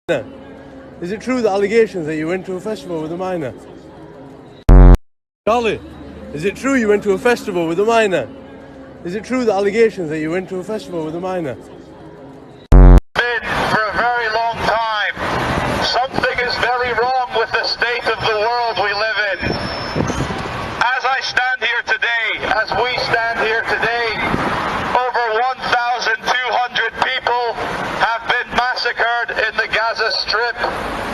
Is it true the allegations that you went to a festival with a minor? Charlie, is it true you went to a festival with a minor? Is it true the allegations that you went to a festival with a minor? Been for a very long time. Something is very wrong with the state of the world we live in. As I stand here today, as we stand here today, over 1,200 people have been massacred in the Gaza Strip.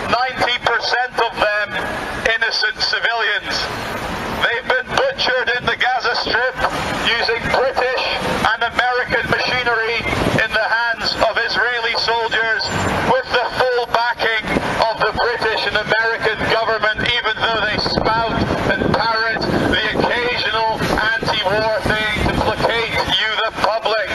90% of them innocent civilians. They've been butchered in the Gaza Strip using British and American machinery in the hands of Israeli soldiers with the full backing of the British and American government, even though they spout and parrot the occasional anti-war thing to placate you, the public.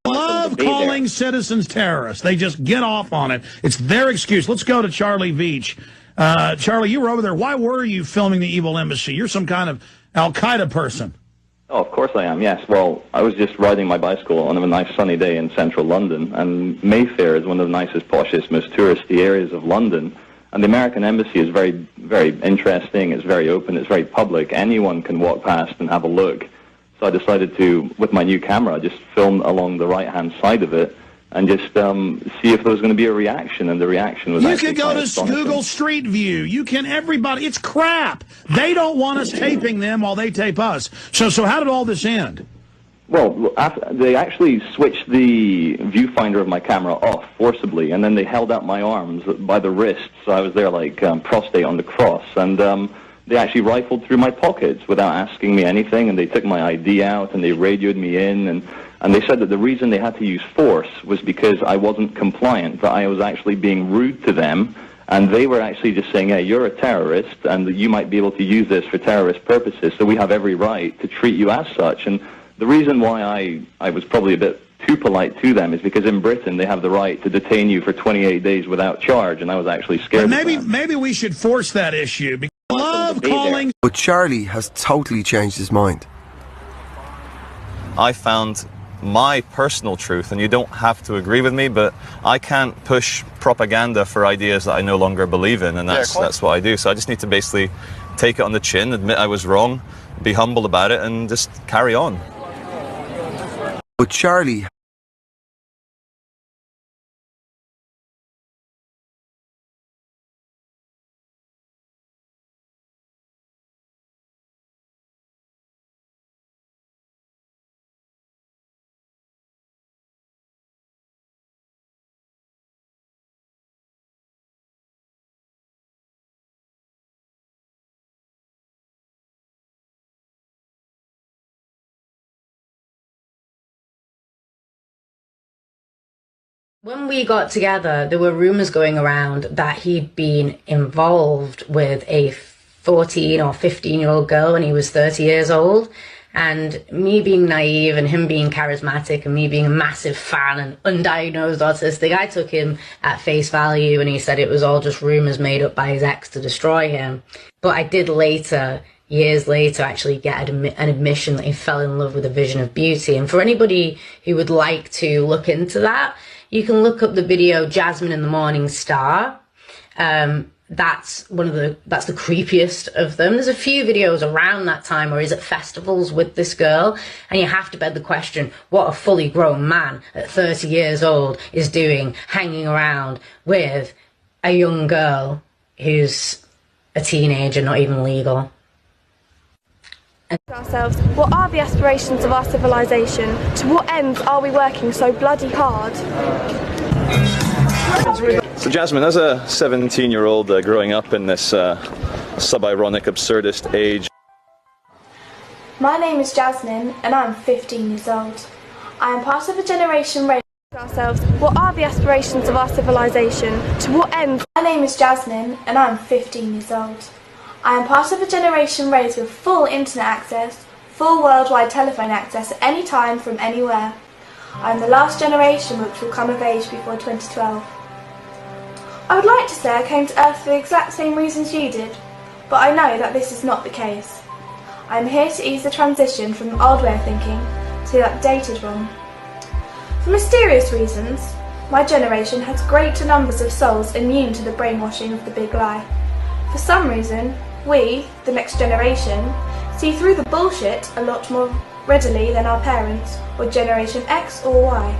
Love calling citizens terrorists. They just get off on it. It's their excuse. Let's go to Charlie Veitch. Charlie, you were over there. Why were you filming the evil embassy? You're some kind of Al-Qaeda person. Oh, of course I am, yes. Well, I was just riding my bicycle on a nice sunny day in central London, and Mayfair is one of the nicest, poshest, most touristy areas of London. And the American embassy is very, very interesting. It's very open. It's very public. Anyone can walk past and have a look. So I decided to, with my new camera, just film along the right-hand side of it and just see if there was going to be a reaction, and the reaction was actually You could go to Google Street View. You can, everybody, it's crap. They don't want us taping them while they tape us. So how did all this end? Well, they actually switched the viewfinder of my camera off forcibly, and then they held out my arms by the wrists. So I was there like prostate on the cross, and they actually rifled through my pockets without asking me anything, and they took my ID out, and they radioed me in, and they said that the reason they had to use force was because I wasn't compliant, that I was actually being rude to them, and they were actually just saying, hey, you're a terrorist, and that you might be able to use this for terrorist purposes, so we have every right to treat you as such. And the reason why I was probably a bit too polite to them is because in Britain they have the right to detain you for 28 days without charge, and I was actually scared. But maybe we should force that issue. Because I love calling. But Charlie has totally changed his mind. I found my personal truth, and you don't have to agree with me, but I can't push propaganda for ideas that I no longer believe in, and that's what I do. So I just need to basically take it on the chin, admit I was wrong, be humble about it, and just carry on. But Charlie When we got together, there were rumours going around that he'd been involved with a 14 or 15-year-old girl when he was 30 years old. And me being naive and him being charismatic and me being a massive fan and undiagnosed autistic, I took him at face value, and he said it was all just rumours made up by his ex to destroy him. But I did later, years later, actually get an admission that he fell in love with a vision of beauty. And for anybody who would like to look into that, you can look up the video Jasmine in the Morning Star. That's the creepiest of them. There's a few videos around that time where he's at festivals with this girl, and you have to bed the question, what a fully grown man at 30 years old is doing hanging around with a young girl who's a teenager, not even legal. Ourselves, what are the aspirations of our civilization? To what ends are we working so bloody hard? So Jasmine, as a 17-year-old growing up in this sub-ironic, absurdist age. My name is Jasmine and I'm 15 years old. I am part of a generation raised ourselves. What are the aspirations of our civilization? To what ends? My name is Jasmine and I'm 15 years old. I am part of a generation raised with full internet access, full worldwide telephone access at any time from anywhere. I am the last generation which will come of age before 2012. I would like to say I came to Earth for the exact same reasons you did, but I know that this is not the case. I am here to ease the transition from the old way of thinking to the updated one. For mysterious reasons, My generation has greater numbers of souls immune to the brainwashing of the big lie. For some reason, we, the next generation, see through the bullshit a lot more readily than our parents, or Generation X or Y,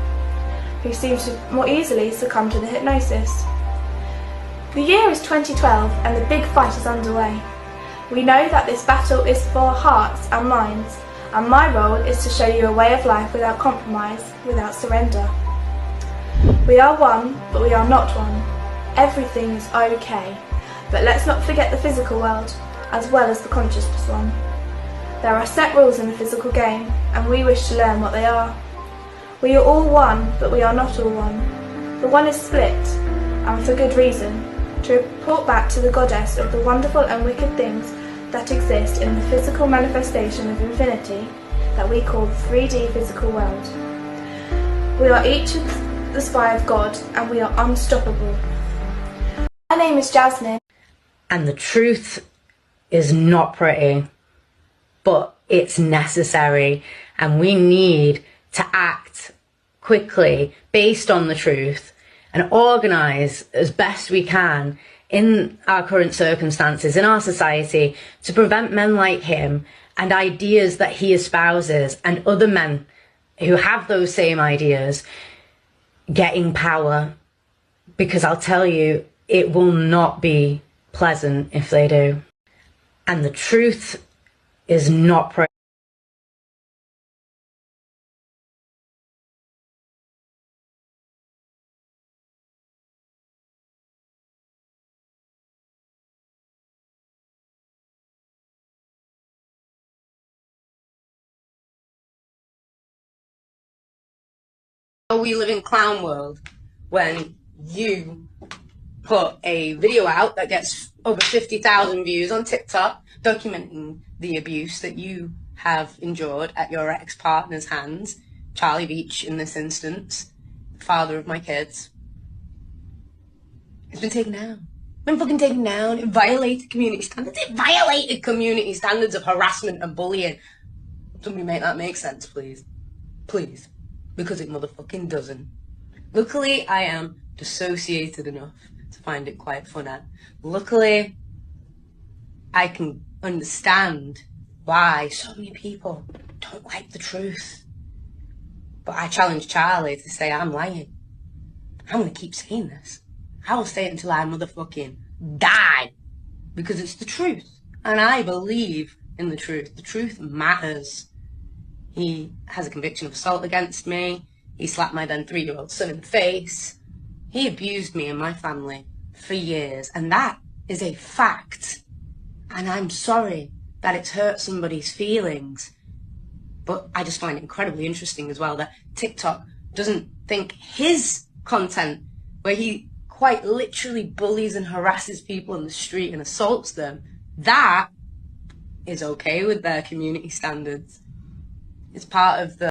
who seem to more easily succumb to the hypnosis. The year is 2012 and the big fight is underway. We know that this battle is for our hearts and minds, and my role is to show you a way of life without compromise, without surrender. We are one, but we are not one. Everything is okay, but let's not forget the physical world, as well as the consciousness one. There are set rules in the physical game, and we wish to learn what they are. We are all one, but we are not all one. The one is split, and for good reason, to report back to the goddess of the wonderful and wicked things that exist in the physical manifestation of infinity that we call the 3D physical world. We are each the spy of God, and we are unstoppable. My name is Jasmine. And the truth is not pretty, but it's necessary, and we need to act quickly based on the truth and organise as best we can in our current circumstances, in our society, to prevent men like him and ideas that he espouses and other men who have those same ideas getting power. Because I'll tell you, it will not be pleasant if they do. And the truth is not pretty. We live in clown world when you put a video out that gets over 50,000 views on TikTok documenting the abuse that you have endured at your ex-partner's hands, Charlie Veitch in this instance, father of my kids. It's been taken down. Been fucking taken down. It violated community standards. It violated community standards of harassment and bullying. Somebody make that make sense, please. Please. Because it motherfucking doesn't. Luckily, I am dissociated enough to find it quite funny. Luckily, I can understand why so many people don't like the truth. But I challenge Charlie to say I'm lying. I'm gonna keep saying this. I will say it until I motherfucking die. Because it's the truth. And I believe in the truth. The truth matters. He has a conviction of assault against me. He slapped my then 3-year-old son in the face. He abused me and my family for years. And that is a fact. And I'm sorry that it's hurt somebody's feelings. But I just find it incredibly interesting as well that TikTok doesn't think his content, where he quite literally bullies and harasses people in the street and assaults them, that is okay with their community standards. It's part of the